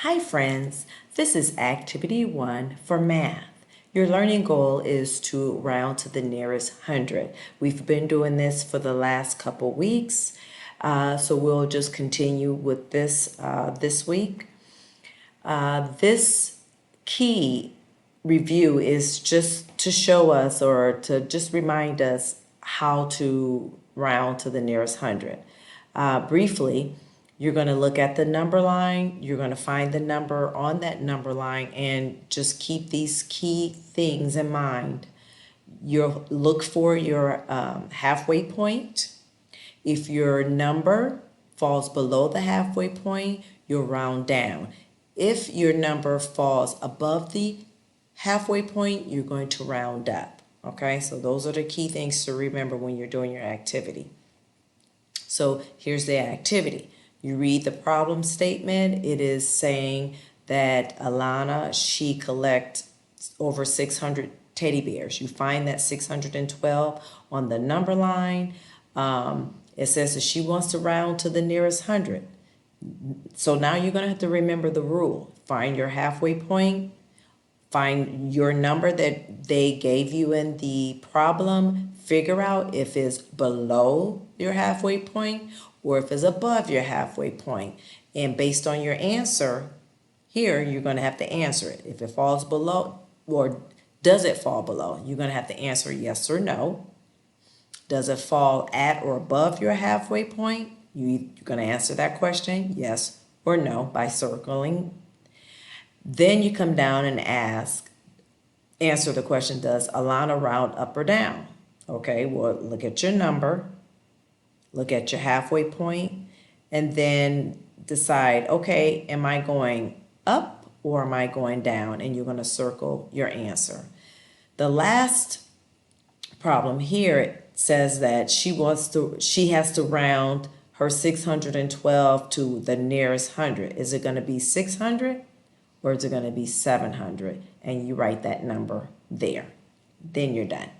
Hi friends, this is Activity 1 for math. Your learning goal is to round to the nearest 100. We've been doing this for the last couple weeks, so we'll just continue with this this week. This key review is just to show us or to just remind us how to round to the nearest 100. Briefly, you're going to look at the number line, you're going to find the number on that number line, and just keep these key things in mind. You'll look for your halfway point. If your number falls below the halfway point, you'll round down. If your number falls above the halfway point, you're going to round up. Okay, so those are the key things to remember when you're doing your activity. So here's the activity. You read the problem statement. It is saying that Alana, she collects over 600 teddy bears. You find that 612 on the number line. It says that she wants to round to the nearest 100. So now you're going to have to remember the rule. Find your halfway point. Find your number that they gave you in the problem. Figure out if it's below your halfway point or if it's above your halfway point. And based on your answer, here you're going to have to answer it. If it falls below, or does it fall below, you're going to have to answer yes or no. Does it fall at or above your halfway point? You're going to answer that question yes or no by circling. Then you come down and answer the question, does Alana round up or down? Okay, well, look at your number, look at your halfway point, and then decide, okay, am I going up or am I going down? And you're going to circle your answer. The last problem here, it says that she has to round her 612 to the nearest 100. Is it going to be 600 or is it going to be 700? And you write that number there. Then you're done.